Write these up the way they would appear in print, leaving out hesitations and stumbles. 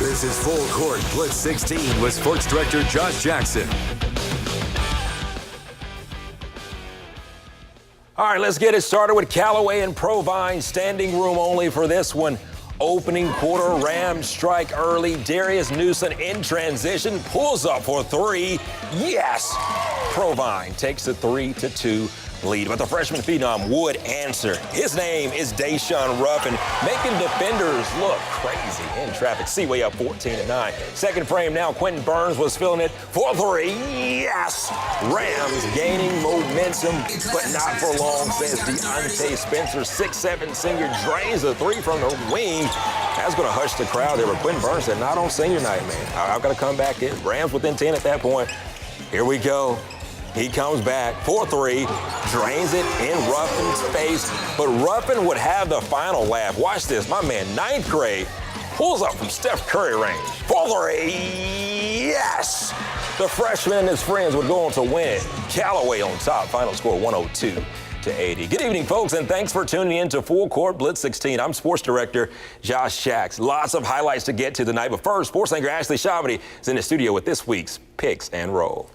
This is Full Court Blitz 16 with Sports Director Josh Jackson. All right, let's get it started with Callaway and Provine. Standing room only for this one. Opening quarter, Rams strike early. Darius Newsom in transition, pulls up for three. Yes! Provine takes the 3-2 lead, but the freshman phenom would answer. His name is Deshaun Ruffin, making defenders look crazy in traffic. Seaway up 14-9. Second frame now, Quentin Burns was filling it for three. Yes! Rams gaining momentum, but not for long, says Deontay Spencer. 6'7" senior drains the three from the wing. That's going to hush the crowd there, but Quentin Burns said, not on senior night, man. I've got to come back in. Rams within 10 at that point. Here we go. He comes back for three, drains it in Ruffin's face, but Ruffin would have the final laugh. Watch this, my man, ninth grade, pulls up from Steph Curry range for three. Yes! The freshman and his friends would go on to win. Callaway on top, final score 102-80. Good evening, folks, and thanks for tuning in to Full Court Blitz 16. I'm Sports Director Josh Jackson. Lots of highlights to get to tonight, but first, sports anchor Ashley Shabody is in the studio with this week's Picks and Roll.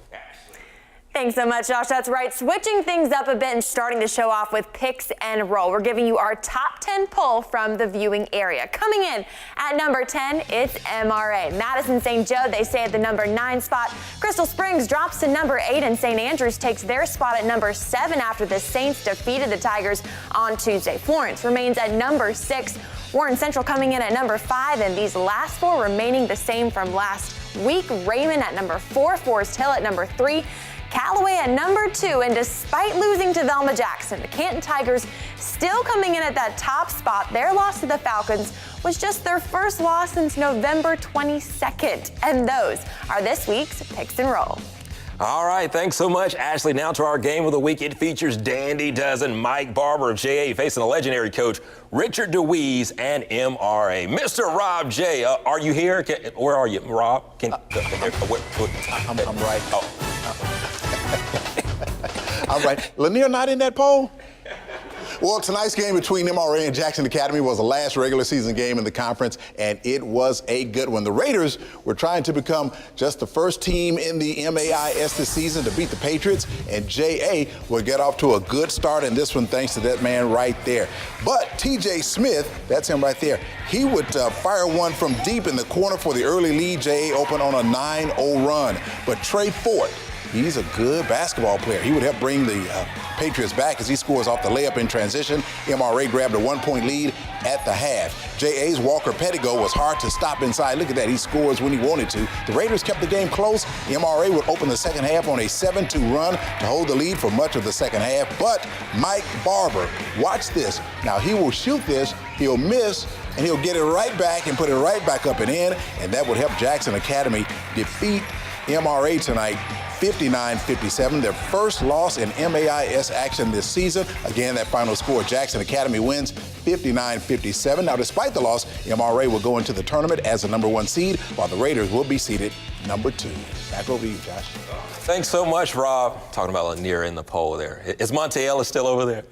Thanks so much, Josh. That's right. Switching things up a bit and starting to show off with Picks and Roll. We're giving you our top 10 pull from the viewing area. Coming in at number 10, it's MRA. Madison St. Joe, they stay at the number 9 spot. Crystal Springs drops to number 8, and St. Andrews takes their spot at number 7 after the Saints defeated the Tigers on Tuesday. Florence remains at number 6. Warren Central coming in at number 5, and these last four remaining the same from last week. Raymond at number 4, Forest Hill at number 3. Callaway at number 2, and despite losing to Velma Jackson, the Canton Tigers still coming in at that top spot. Their loss to the Falcons was just their first loss since November 22nd. And those are this week's Picks and Roll. All right, thanks so much, Ashley. Now to our game of the week. It features Dandy Dozen, Mike Barber of JA facing the legendary coach Richard DeWeese and MRA. Mr. Rob J, are you here? Where are you, Rob? I'm right. Oh. I'm right. Lanier not in that poll? Well, tonight's game between MRA and Jackson Academy was the last regular season game in the conference, and it was a good one. The Raiders were trying to become just the first team in the MAIS this season to beat the Patriots, and JA will get off to a good start in this one thanks to that man right there. But TJ Smith, that's him right there, he would fire one from deep in the corner for the early lead. JA opened on a 9-0 run. But Trey Ford, he's a good basketball player. He would help bring the Patriots back as he scores off the layup in transition. MRA grabbed a 1-point lead at the half. JA's Walker Pettigo was hard to stop inside. Look at that. He scores when he wanted to. The Raiders kept the game close. MRA would open the second half on a 7-2 run to hold the lead for much of the second half. But Mike Barber, watch this. Now, he will shoot this. He'll miss, and he'll get it right back and put it right back up and in. And that would help Jackson Academy defeat MRA tonight 59-57, their first loss in MAIS action this season. Again, that final score, Jackson Academy wins 59-57. Now, despite the loss, MRA will go into the tournament as the number 1 seed, while the Raiders will be seeded number 2. Back over to you, Josh. Thanks so much, Rob. Talking about Lanier in the poll there. Is Monte Ellis still over there?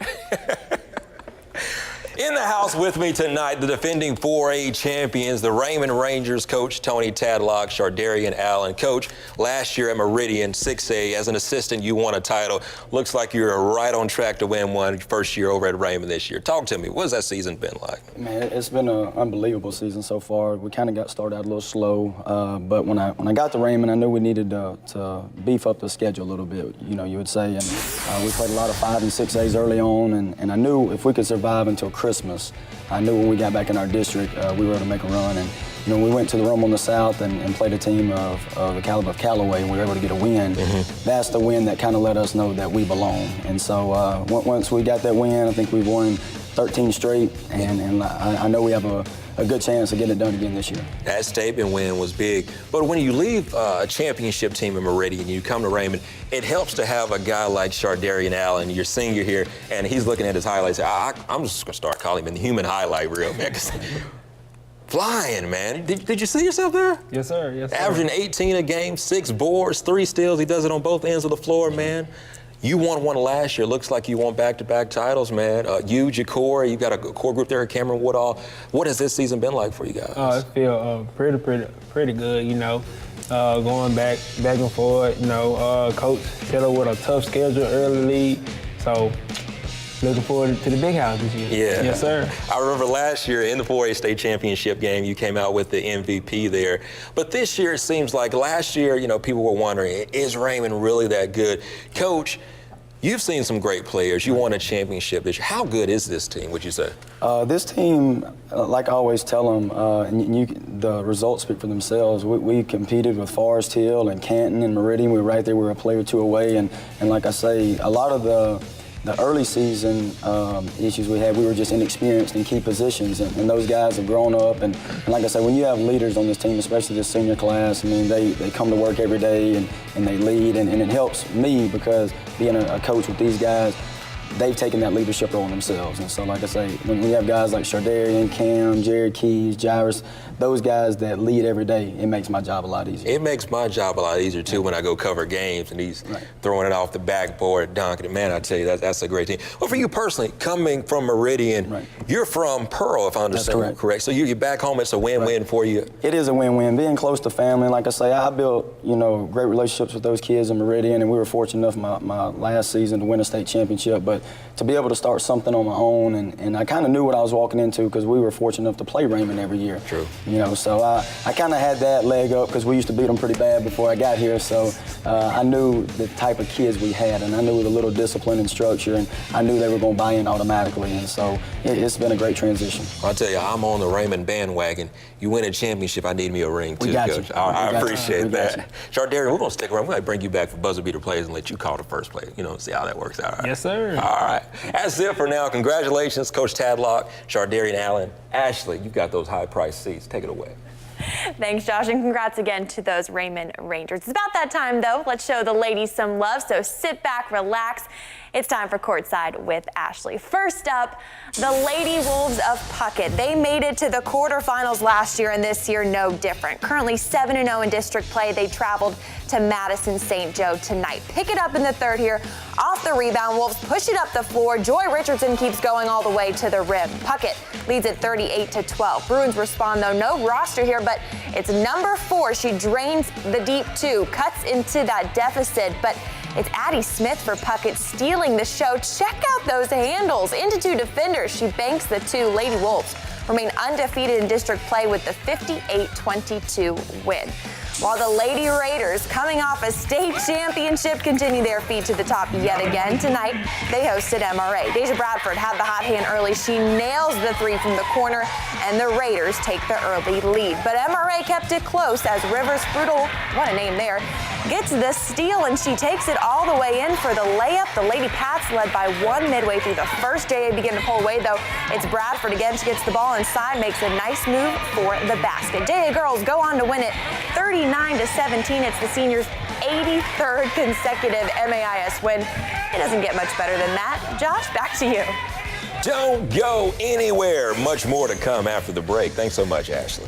In the house with me tonight, the defending 4A champions, the Raymond Rangers coach Tony Tadlock, Shardarian Allen. Coach, last year at Meridian 6A, as an assistant, you won a title. Looks like you're right on track to win one first year over at Raymond this year. Talk to me. What has that season been like? Man, it's been an unbelievable season so far. We kind of got started out a little slow, but when I got to Raymond, I knew we needed to beef up the schedule a little bit, you would say. And we played a lot of 5 and 6As early on, and I knew if we could survive until Christmas, I knew when we got back in our district, we were able to make a run. And we went to the Rome on the South and played a team of the caliber of Callaway, and we were able to get a win. Mm-hmm. That's the win that kind of let us know that we belong. And so once we got that win, I think we've won 13 straight, and I know we have a good chance of getting it done again this year. That statement win was big. But when you leave a championship team in Meridian, you come to Raymond, it helps to have a guy like Shardarian Allen, your senior here, and he's looking at his highlights. I'm just going to start calling him the human highlight reel, man. Flying, man. Did you see yourself there? Yes, sir. Yes, sir. Averaging 18 a game, 6 boards, 3 steals. He does it on both ends of the floor, man. You won one last year. Looks like you won back-to-back titles, man. You, Jakor, you got a core group there, Cameron Woodall. What has this season been like for you guys? I feel pretty good, you know. Going back and forth, you know. Coach set up with a tough schedule early league, so looking forward to the big house this year. Yeah. Yes, sir. I remember last year in the 4A state championship game, you came out with the MVP there. But this year, it seems like last year, you know, people were wondering, is Raymond really that good? Coach, you've seen some great players. You won a championship this year. How good is this team, would you say? This team, like I always tell them, the results speak for themselves. We competed with Forest Hill and Canton and Meridian. We were right there. We were a player or two away. And like I say, a lot of the early season issues we had, we were just inexperienced in key positions, and those guys have grown up. And like I said, when you have leaders on this team, especially this senior class, I mean, they come to work every day and they lead, and it helps me because being a coach with these guys, they've taken that leadership role themselves. And so, like I say, when we have guys like Shardarian, Cam, Jared Keys, Jairus, those guys that lead every day, it makes my job a lot easier. It makes my job a lot easier, too, when I go cover games and he's throwing it off the backboard, dunking it. Man, I tell you, that's a great team. Well, for you personally, coming from Meridian, you're from Pearl, if I understand correct. So you're back home. It's a win-win for you. It is a win-win. Being close to family, like I say, I built, you know, great relationships with those kids in Meridian, and we were fortunate enough my last season to win a state championship. But to be able to start something on my own, and I kind of knew what I was walking into because we were fortunate enough to play Raymond every year. True. You know, so I kind of had that leg up because we used to beat them pretty bad before I got here. So I knew the type of kids we had, and I knew the little discipline and structure, and I knew they were going to buy in automatically. And so it's been a great transition. I'll tell you, I'm on the Raymond bandwagon. You win a championship, I need me a ring too, Coach. I appreciate that. Shardarian, we're going to stick around. We're going to bring you back for buzzer beater plays and let you call the first play. You know, see how that works out. Right? Yes, sir. All right. That's it for now. Congratulations, Coach Tadlock, Shardarian Allen. Ashley, you got those high-priced seats. Take it away. Thanks, Josh, and congrats again to those Raymond Rangers. It's about that time, though. Let's show the ladies some love, so sit back, relax. It's time for Courtside with Ashley. First up, the Lady Wolves of Puckett. They made it to the quarterfinals last year, and this year no different. Currently 7-0 in district play. They traveled to Madison St. Joe tonight. Pick it up in the third here. Off the rebound, Wolves push it up the floor. Joy Richardson keeps going all the way to the rim. Puckett leads at 38-12. Bruins respond, though. No roster here, but it's number 4. She drains the deep 2, cuts into that deficit, but it's Addie Smith for Puckett stealing the show. Check out those handles into 2 defenders. She banks the 2. Lady Wolves remain undefeated in district play with the 58-22 win. While the Lady Raiders, coming off a state championship, continue their feat to the top yet again. Tonight, they hosted MRA. Deja Bradford had the hot hand early. She nails the 3 from the corner, and the Raiders take the early lead. But MRA kept it close as Rivers Frutal, what a name there, gets the steal, and she takes it all the way in for the layup. The Lady Pats led by 1 midway through the first. JA begin to pull away, though. It's Bradford again. She gets the ball inside, makes a nice move for the basket. JA girls go on to win it 39-17. It's the seniors' 83rd consecutive MAIS win. It doesn't get much better than that. Josh, back to you. Don't go anywhere. Much more to come after the break. Thanks so much, Ashley.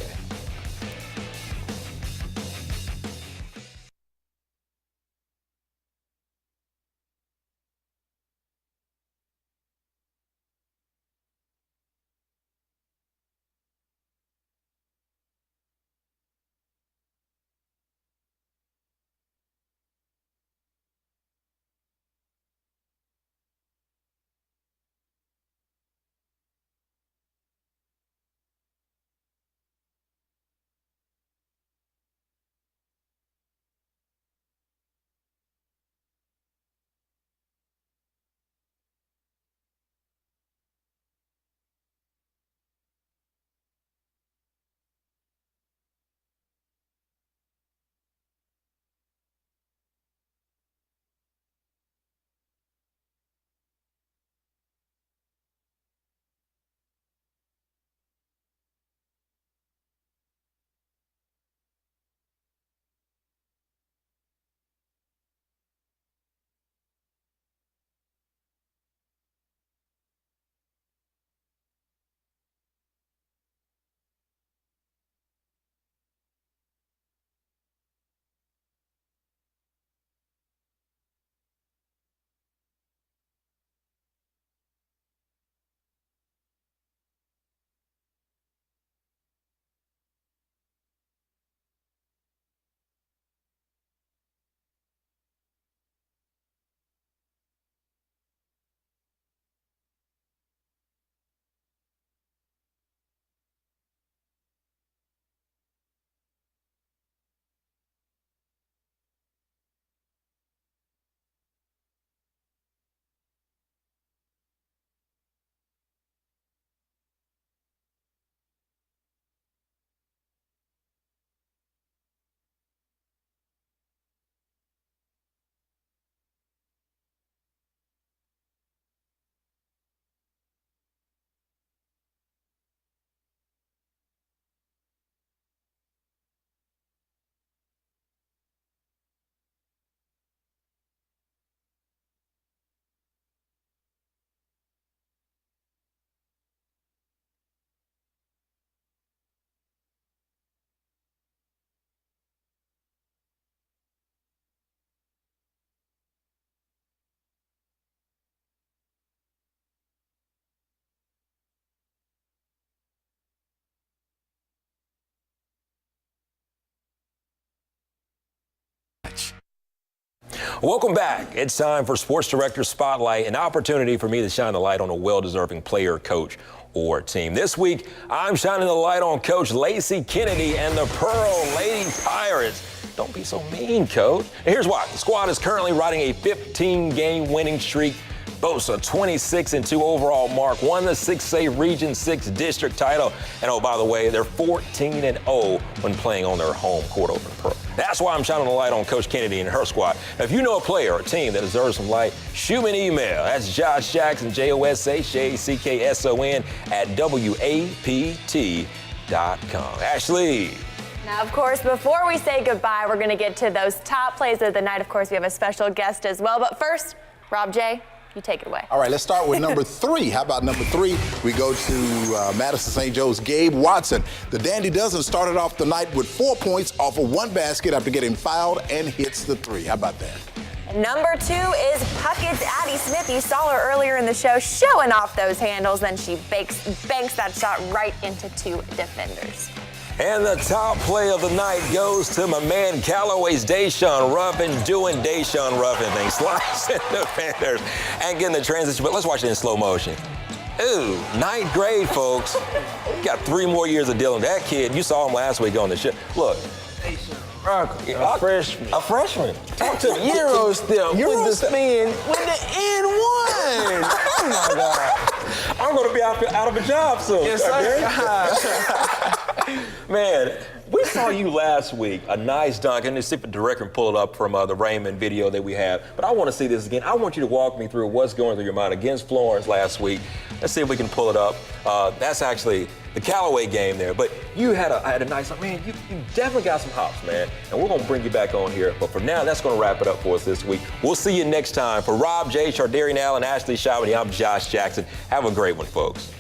much. Welcome back. It's time for Sports Director Spotlight, an opportunity for me to shine the light on a well-deserving player, coach, or team. This week, I'm shining the light on Coach Lacey Kennedy and the Pearl Lady Pirates. Don't be so mean, Coach. And here's why. The squad is currently riding a 15-game winning streak, boasts a 26-2 overall mark, won the 6A Region 6 district title, and oh, by the way, they're 14-0 when playing on their home court over in Pearl. That's why I'm shining the light on Coach Kennedy and her squad. Now, if you know a player or a team that deserves some light, shoot me an email. That's Josh Jackson, JOSHJACKSON @WAPT.com. Ashley. Now, of course, before we say goodbye, we're going to get to those top plays of the night. Of course, we have a special guest as well. But first, Rob J., you take it away. All right, let's start with number 3. How about number 3? We go to Madison St. Joe's Gabe Watson. The Dandy Dozen started off the night with 4 points off of 1 basket after getting fouled and hits the 3. How about that? Number 2 is Puckett's Addie Smith. You saw her earlier in the show showing off those handles, then she banks that shot right into 2 defenders. And the top play of the night goes to my man Callaway's Deshaun Ruffin, doing Deshaun Ruffin things, slicing defenders and getting the transition. But let's watch it in slow motion. Ooh, 9th grade, folks. Got 3 more years of dealing with that kid. You saw him last week on the show. Look. A freshman. A freshman. Talk to the Euro step with the spin with the N1. Oh, my God. I'm going to be out of a job soon. Yes, sir. Man, we saw you last week, a nice dunk, and see if the director can pull it up from the Raymond video that we have. But I want to see this again. I want you to walk me through what's going through your mind against Florence last week. Let's see if we can pull it up. That's actually the Callaway game there. But you had a nice, man, you definitely got some hops, man. And we're going to bring you back on here. But for now, that's going to wrap it up for us this week. We'll see you next time. For Rob J., Shardarian Allen, Ashley Shawany, I'm Josh Jackson. Have a great one, folks.